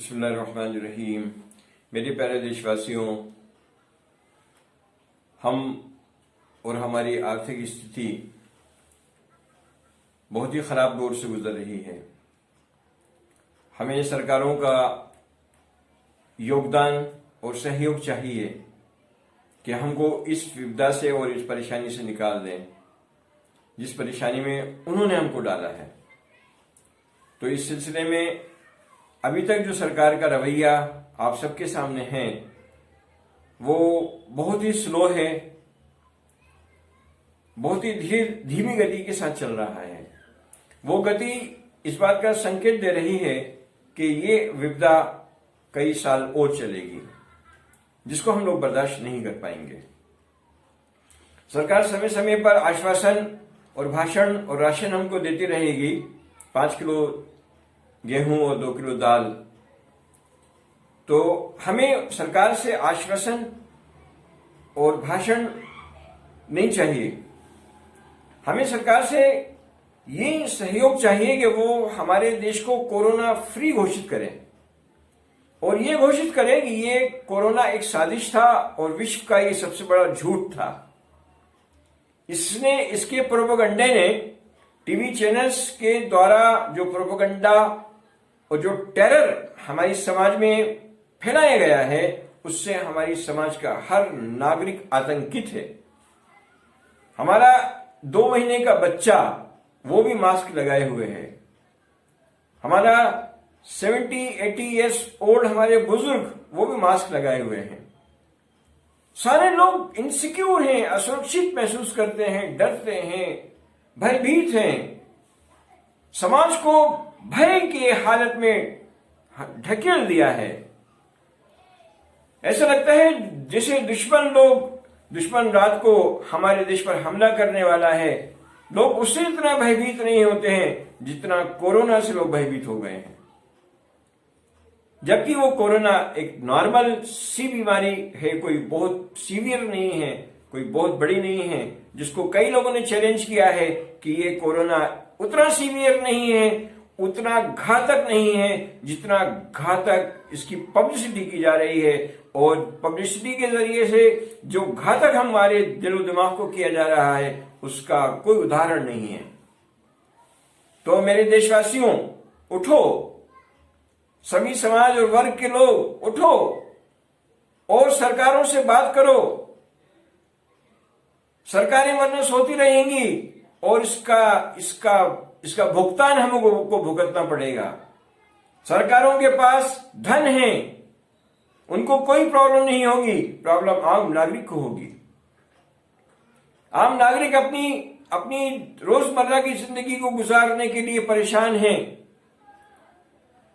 बिस्मिल्लाहिर्रहमानिर्रहीम। मेरे प्यारे देशवासियों, हम और हमारी आर्थिक स्थिति बहुत ही खराब दौर से गुजर रही है। हमें सरकारों का योगदान और सहयोग चाहिए कि हमको इस विपदा से और इस परेशानी से निकाल दें जिस परेशानी में उन्होंने हमको डाला है। तो इस सिलसिले में अभी तक जो सरकार का रवैया आप सबके सामने है वो बहुत ही स्लो है, बहुत ही धीमी गति के साथ चल रहा है। वो गति इस बात का संकेत दे रही है कि ये विपदा कई साल और चलेगी, जिसको हम लोग बर्दाश्त नहीं कर पाएंगे। सरकार समय समय पर आश्वासन और भाषण और राशन हमको देती रहेगी, 5 किलो गेहूं और 2 किलो दाल। तो हमें सरकार से आश्वासन और भाषण नहीं चाहिए, हमें सरकार से ये सहयोग चाहिए कि वो हमारे देश को कोरोना फ्री घोषित करें और ये घोषित करें कि ये कोरोना एक साजिश था और विश्व का ये सबसे बड़ा झूठ था। इसके प्रोपेगेंडे ने टीवी चैनल्स के द्वारा जो प्रोपेगेंडा और जो टेरर हमारी समाज में फैलाया गया है, उससे हमारी समाज का हर नागरिक आतंकित है। हमारा 2 महीने का बच्चा वो भी मास्क लगाए हुए है। हमारा 70-80 ईयर्स ओल्ड हमारे बुजुर्ग वो भी मास्क लगाए हुए हैं। सारे लोग इनसिक्योर हैं, असुरक्षित महसूस करते हैं, डरते हैं, भयभीत हैं। समाज को भय की हालत में ढकेल दिया है। ऐसा लगता है जैसे दुश्मन रात को हमारे देश पर हमला करने वाला है। लोग उससे इतना भयभीत नहीं होते हैं जितना कोरोना से लोग भयभीत हो गए हैं, जबकि वो कोरोना एक नॉर्मल सी बीमारी है, कोई बहुत सीवियर नहीं है, कोई बहुत बड़ी नहीं है, जिसको कई लोगों ने चैलेंज किया है कि ये कोरोना उतना सीवियर नहीं है, उतना घातक नहीं है जितना घातक इसकी पब्लिसिटी की जा रही है। और पब्लिसिटी के जरिए से जो घातक हमारे दिलो दिमाग को किया जा रहा है उसका कोई उदाहरण नहीं है। तो मेरे देशवासियों, उठो, सभी समाज और वर्ग के लोग उठो और सरकारों से बात करो। सरकारें वरना सोती रहेंगी और इसका भुगतान हमको भुगतना पड़ेगा। सरकारों के पास धन है, उनको कोई प्रॉब्लम नहीं होगी, प्रॉब्लम आम नागरिक को होगी। आम नागरिक अपनी रोजमर्रा की जिंदगी को गुजारने के लिए परेशान है।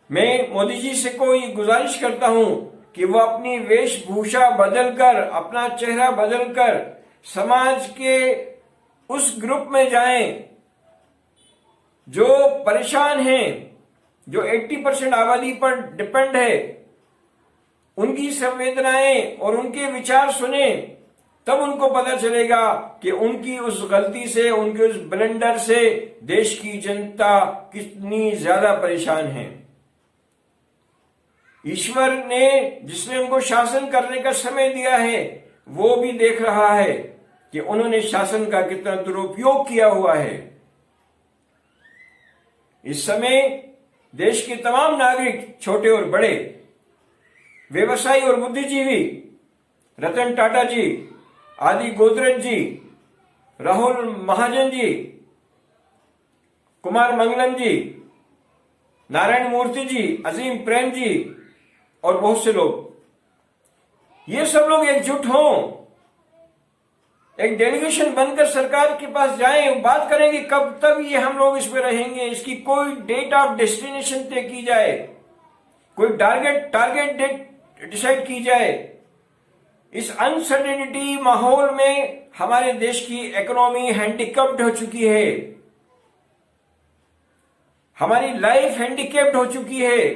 मैं मोदी जी से कोई गुजारिश करता हूं कि वो अपनी वेशभूषा बदलकर, अपना चेहरा बदलकर समाज के उस ग्रुप में जाएं जो परेशान हैं, जो 80% आबादी पर डिपेंड है। उनकी संवेदनाएं और उनके विचार सुने, तब उनको पता चलेगा कि उनकी उस गलती से, उनके उस ब्लंडर से देश की जनता कितनी ज्यादा परेशान है। ईश्वर ने जिसने उनको शासन करने का समय दिया है वो भी देख रहा है कि उन्होंने शासन का कितना दुरुपयोग किया हुआ है। इस समय देश के तमाम नागरिक, छोटे और बड़े, व्यवसायी और बुद्धिजीवी, रतन टाटा जी, आदि गोदरेज जी, राहुल महाजन जी, कुमार मंगलम जी, नारायण मूर्ति जी, अजीम प्रेम जी और बहुत से लोग, ये सब लोग एकजुट हों, एक डेलीगेशन बनकर सरकार के पास जाएं, बात करें कि कब तक ये हम लोग इसमें रहेंगे, इसकी कोई डेट ऑफ डेस्टिनेशन तय की जाए, कोई टारगेट डेट डिसाइड की जाए। इस अनसर्टेनिटी माहौल में हमारे देश की इकोनॉमी हैंडिकैप्ड हो चुकी है, हमारी लाइफ हैंडिकैप्ड हो चुकी है।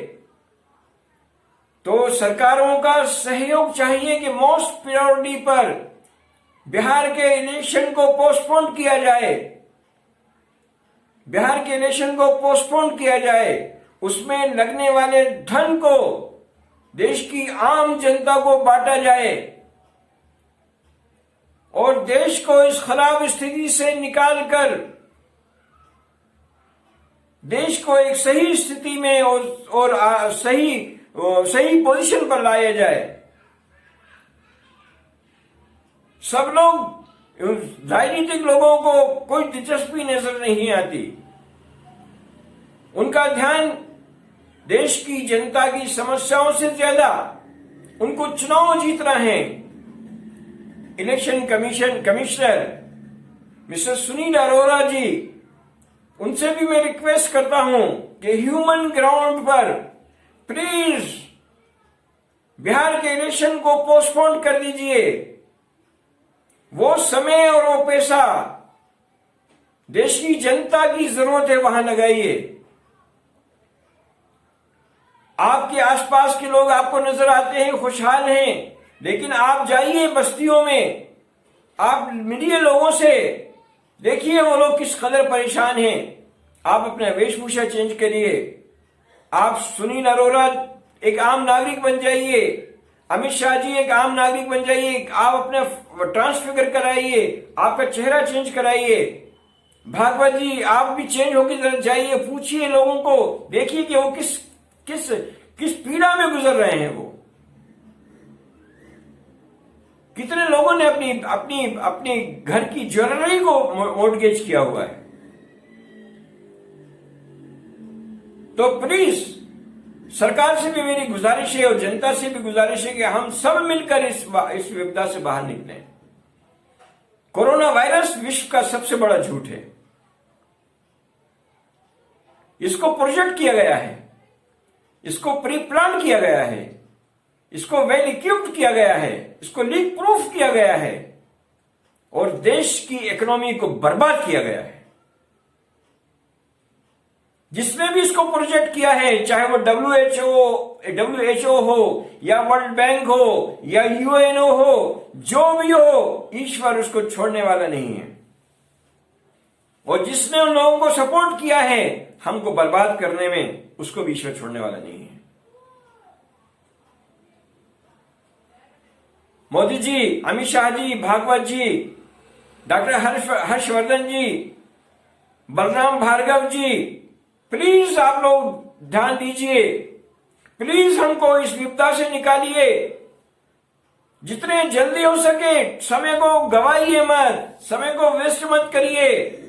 तो सरकारों का सहयोग चाहिए कि मोस्ट प्रायोरिटी पर बिहार के इलेक्शन को पोस्टपोन किया जाए, बिहार के इलेक्शन को पोस्टपोन किया जाए उसमें लगने वाले धन को देश की आम जनता को बांटा जाए और देश को इस खराब स्थिति से निकालकर देश को एक सही स्थिति में और सही पोजीशन पर लाया जाए। सब लोग, राजनीतिक लोगों को कोई दिलचस्पी नजर नहीं आती। उनका ध्यान देश की जनता की समस्याओं से ज्यादा उनको चुनाव जीतना है। Election commissioner mister Sunil Arora ji, उनसे भी मैं रिक्वेस्ट करता हूं कि ह्यूमन ग्राउंड पर प्लीज बिहार के इलेक्शन को पोस्टपोन कर दीजिए। वो समय और वो पैसा देश की जनता की जरूरत है, वहां लगाइए। आपके आसपास के लोग आपको नजर आते हैं, खुशहाल हैं, लेकिन आप जाइए बस्तियों में, आप मिलिए लोगों से, देखिए वो लोग किस कदर परेशान हैं। आप अपना वेशभूषा चेंज करिए। आप सुनील अरोड़ा एक आम नागरिक बन जाइए, अमित शाह जी एक आम नागरिक बन जाइए। आप अपना ट्रांसफिगर कराइए, आपका चेहरा चेंज कराइए। भागवत जी, आप भी चेंज होकर जाइए, पूछिए लोगों को, देखिए कि वो किस पीड़ा में गुजर रहे हैं। वो कितने लोगों ने अपनी घर की ज्वेलरी को मॉर्गेज किया हुआ है। तो प्लीज सरकार से भी मेरी गुजारिश है और जनता से भी गुजारिश है कि हम सब मिलकर इस विपदा से बाहर निकलें। कोरोना वायरस विश्व का सबसे बड़ा झूठ है। इसको प्रोजेक्ट किया गया है, इसको प्री प्लान किया गया है, इसको वेल इक्विप्ड किया गया है, इसको लीक प्रूफ किया गया है और देश की इकोनॉमी को बर्बाद किया गया है। जिसने भी इसको प्रोजेक्ट किया है, चाहे वो WHO हो या वर्ल्ड बैंक हो या UNO हो, जो भी हो, ईश्वर उसको छोड़ने वाला नहीं है। और जिसने उन लोगों को सपोर्ट किया है हमको बर्बाद करने में, उसको भी ईश्वर छोड़ने वाला नहीं है। मोदी जी, अमित शाह जी, भागवत जी, डॉक्टर हर्षवर्धन जी, बलराम भार्गव जी, प्लीज आप लोग ध्यान दीजिए। प्लीज हमको इस विपदा से निकालिए। जितने जल्दी हो सके समय को गवाइए मत, समय को वेस्ट मत करिए।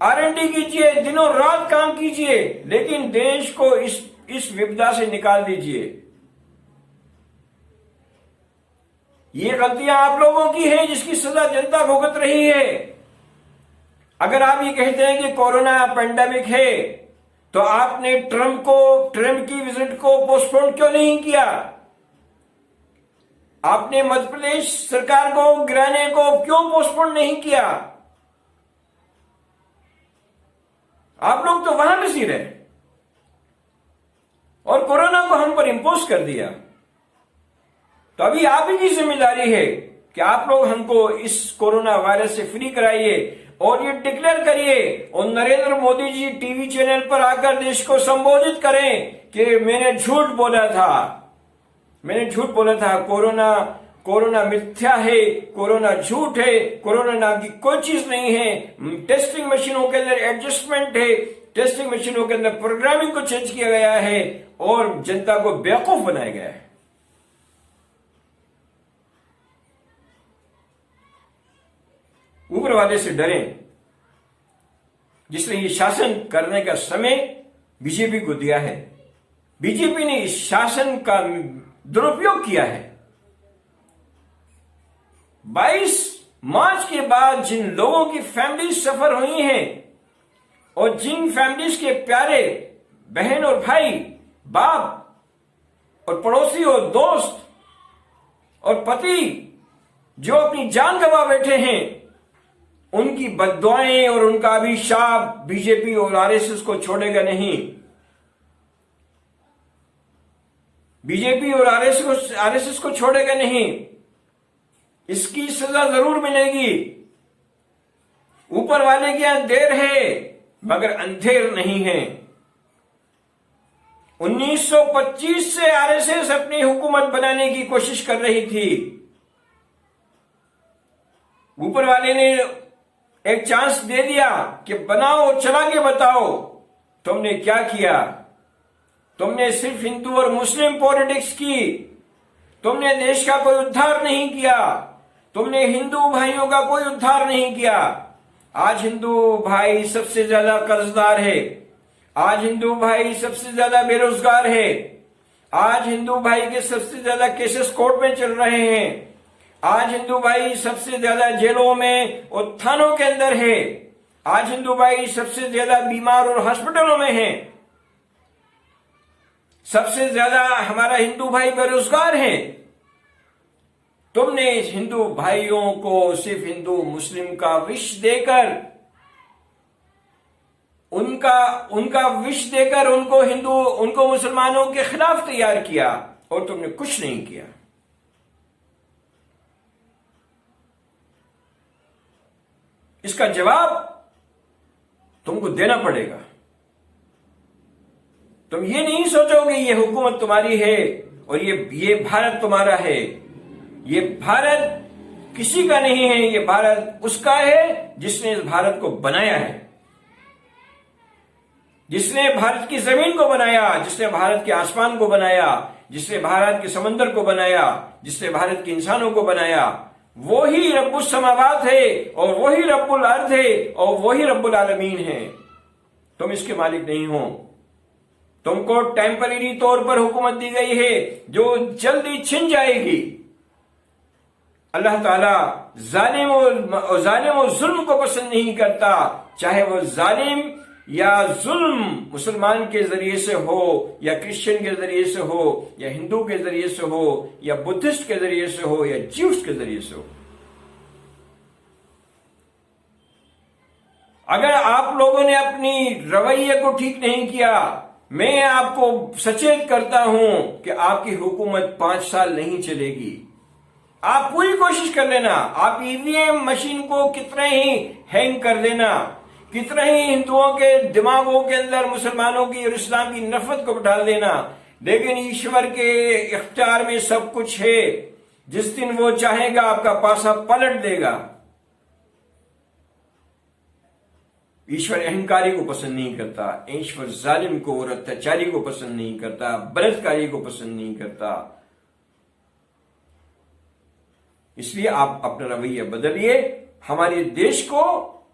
R&D कीजिए, दिनों रात काम कीजिए, लेकिन देश को इस विपदा से निकाल दीजिए। ये गलतियां आप लोगों की है जिसकी सजा जनता भुगत रही है। अगर आप ये कहते हैं कि कोरोना पेंडेमिक है, तो आपने ट्रंप की विजिट को पोस्टपोन क्यों नहीं किया? आपने मध्य प्रदेश सरकार को गिराने को क्यों पोस्टपोन नहीं किया? आप लोग तो वहां बिजी रहे और कोरोना को हम पर इंपोज कर दिया। तो अभी आप ही की जिम्मेदारी है कि आप लोग हमको इस कोरोना वायरस से फ्री कराइए और ये डिक्लेयर करिए और नरेंद्र मोदी जी टीवी चैनल पर आकर देश को संबोधित करें कि मैंने झूठ बोला था, कोरोना मिथ्या है, कोरोना झूठ है, कोरोना नाम की कोई चीज नहीं है। टेस्टिंग मशीनों के अंदर एडजस्टमेंट है, टेस्टिंग मशीनों के अंदर प्रोग्रामिंग को चेंज किया गया है और जनता को बेवकूफ बनाया गया है। ऊपर वाले से डरें जिसने ये शासन करने का समय बीजेपी को दिया है। बीजेपी ने इस शासन का दुरुपयोग किया है। 22 मार्च के बाद जिन लोगों की फैमिली सफर हुई हैं और जिन फैमिलीज के प्यारे बहन और भाई, बाप और पड़ोसी और दोस्त और पति जो अपनी जान गंवा बैठे हैं, उनकी बद्दुआएं और उनका अभिशाप बीजेपी और आरएसएस को छोड़ेगा नहीं। बीजेपी और आरएसएस को छोड़ेगा नहीं। इसकी सजा जरूर मिलेगी। ऊपर वाले के यहां देर है मगर अंधेर नहीं है। 1925 से आरएसएस अपनी हुकूमत बनाने की कोशिश कर रही थी। ऊपर वाले ने एक चांस दे दिया कि बनाओ, चला के बताओ। तुमने क्या किया? तुमने सिर्फ हिंदू और मुस्लिम पॉलिटिक्स की। तुमने देश का कोई उद्धार नहीं किया। तुमने हिंदू भाइयों का कोई उद्धार नहीं किया। आज हिंदू भाई सबसे ज्यादा कर्जदार है। आज हिंदू भाई सबसे ज्यादा बेरोजगार है। आज हिंदू भाई के सबसे ज्यादा केसेस कोर्ट में चल रहे हैं। आज हिंदू भाई सबसे ज्यादा जेलों में और थानों के अंदर है। आज हिंदू भाई सबसे ज्यादा बीमार और हॉस्पिटलों में है। सबसे ज्यादा हमारा हिंदू भाई बेरोजगार है। तुमने हिंदू भाइयों को सिर्फ हिंदू मुस्लिम का विष देकर, उनका विष देकर उनको मुसलमानों के खिलाफ तैयार किया और तुमने कुछ नहीं किया। इसका जवाब तुमको देना पड़ेगा। तुम ये नहीं सोचोगे ये हुकूमत तुम्हारी है और ये भारत तुम्हारा है। ये भारत किसी का नहीं है। ये भारत उसका है जिसने इस भारत को बनाया है, जिसने भारत की जमीन को बनाया, जिसने भारत के आसमान को बनाया, जिसने भारत के समंदर को बनाया, जिसने भारत के इंसानों को बनाया। वो ही रब्बुस समावात है और वही रब्बुल अर्द है और वही रब्बुल आलमीन है। तुम इसके मालिक नहीं हो। तुमको टेम्पररी तौर पर हुकूमत दी गई है जो जल्दी छिन जाएगी। अल्लाह ताला जालिम और जुल्म को पसंद नहीं करता, चाहे वो जालिम या जुल्म मुसलमान के जरिए से हो या क्रिश्चियन के जरिए से हो या हिंदू के जरिए से हो या बुद्धिस्ट के जरिए से हो या ज्यूस के जरिए से हो। अगर आप लोगों ने अपनी रवैये को ठीक नहीं किया, मैं आपको सचेत करता हूं कि आपकी हुकूमत 5 साल नहीं चलेगी। आप पूरी कोशिश कर लेना। आप ईवीएम मशीन को कितना ही हैंग कर देना, कितना ही हिंदुओं के दिमागों के अंदर मुसलमानों की और इस्लाम की नफरत को डाल देना, लेकिन ईश्वर के इख्तियार में सब कुछ है। जिस दिन वो चाहेगा आपका पासा पलट देगा। ईश्वर अहंकारी को पसंद नहीं करता। ईश्वर जालिम को और अत्याचारी को पसंद नहीं करता, बलात्कारी को पसंद नहीं करता। इसलिए आप अपना रवैया बदलिए। हमारे देश को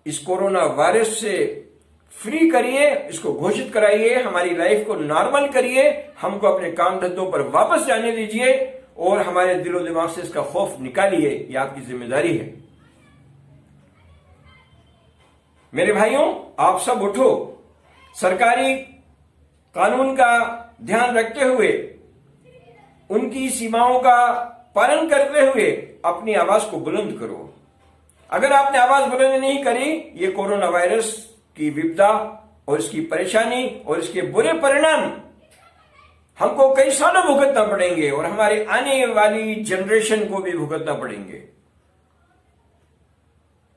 इस कोरोना वायरस से फ्री करिए, इसको घोषित कराइए, हमारी लाइफ को नॉर्मल करिए, हमको अपने काम धंधों पर वापस जाने दीजिए और हमारे दिलो दिमाग से इसका खौफ निकालिए। यह आपकी जिम्मेदारी है। मेरे भाइयों, आप सब उठो। सरकारी कानून का ध्यान रखते हुए, उनकी सीमाओं का पालन करते हुए अपनी आवाज को बुलंद करो। अगर आपने आवाज बुलंद नहीं करी, ये कोरोना वायरस की विपदा और इसकी परेशानी और इसके बुरे परिणाम हमको कई सालों भुगतना पड़ेंगे और हमारे आने वाली जनरेशन को भी भुगतना पड़ेंगे।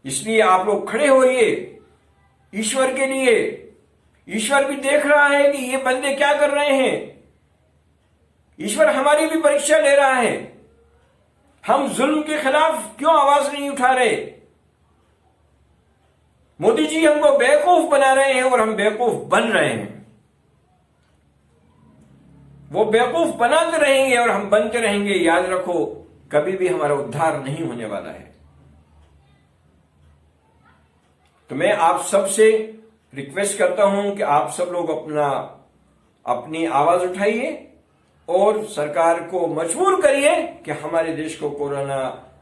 इसलिए आप लोग खड़े होइए ईश्वर के लिए। ईश्वर भी देख रहा है कि ये बंदे क्या कर रहे हैं। ईश्वर हमारी भी परीक्षा ले रहा है। हम जुल्म के खिलाफ क्यों आवाज नहीं उठा रहे? मोदी जी हमको बेवकूफ बना रहे हैं और हम बेवकूफ बन रहे हैं। वो बेवकूफ बनाते रहेंगे और हम बनते रहेंगे। याद रखो, कभी भी हमारा उद्धार नहीं होने वाला है। तो मैं आप सबसे रिक्वेस्ट करता हूं कि आप सब लोग अपनी आवाज उठाइए और सरकार को मजबूर करिए कि हमारे देश को कोरोना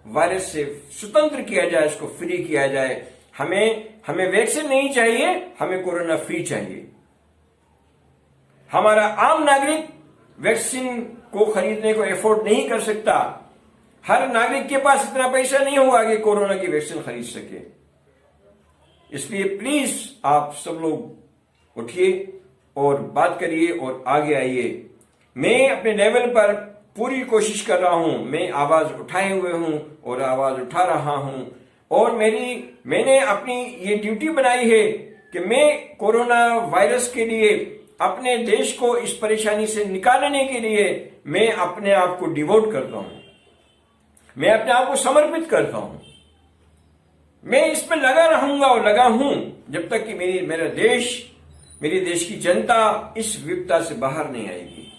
वायरस से स्वतंत्र किया जाए, इसको फ्री किया जाए। हमें वैक्सीन नहीं चाहिए, हमें कोरोना फ्री चाहिए। हमारा आम नागरिक वैक्सीन को खरीदने को एफोर्ड नहीं कर सकता। हर नागरिक के पास इतना पैसा नहीं होगा कि कोरोना की वैक्सीन खरीद सके। इसलिए प्लीज आप सब लोग उठिए और बात करिए और आगे आइए। मैं अपने लेवल पर पूरी कोशिश कर रहा हूं। मैं आवाज उठाए हुए हूं और आवाज उठा रहा हूं और मैंने अपनी ये ड्यूटी बनाई है कि मैं कोरोना वायरस के लिए अपने देश को इस परेशानी से निकालने के लिए मैं अपने आप को डिवोट करता हूं, मैं अपने आप को समर्पित करता हूं। मैं इस पर लगा रहूंगा और लगा हूं जब तक कि मेरे देश की जनता इस विपदा से बाहर नहीं आएगी।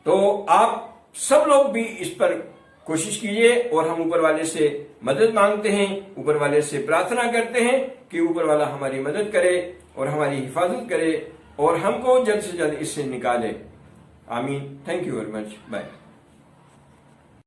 तो आप सब लोग भी इस पर कोशिश कीजिए और हम ऊपर वाले से मदद मांगते हैं, ऊपर वाले से प्रार्थना करते हैं कि ऊपर वाला हमारी मदद करे और हमारी हिफाजत करे और हमको जल्द से जल्द इससे निकाले। आमीन। Thank you very much. Bye.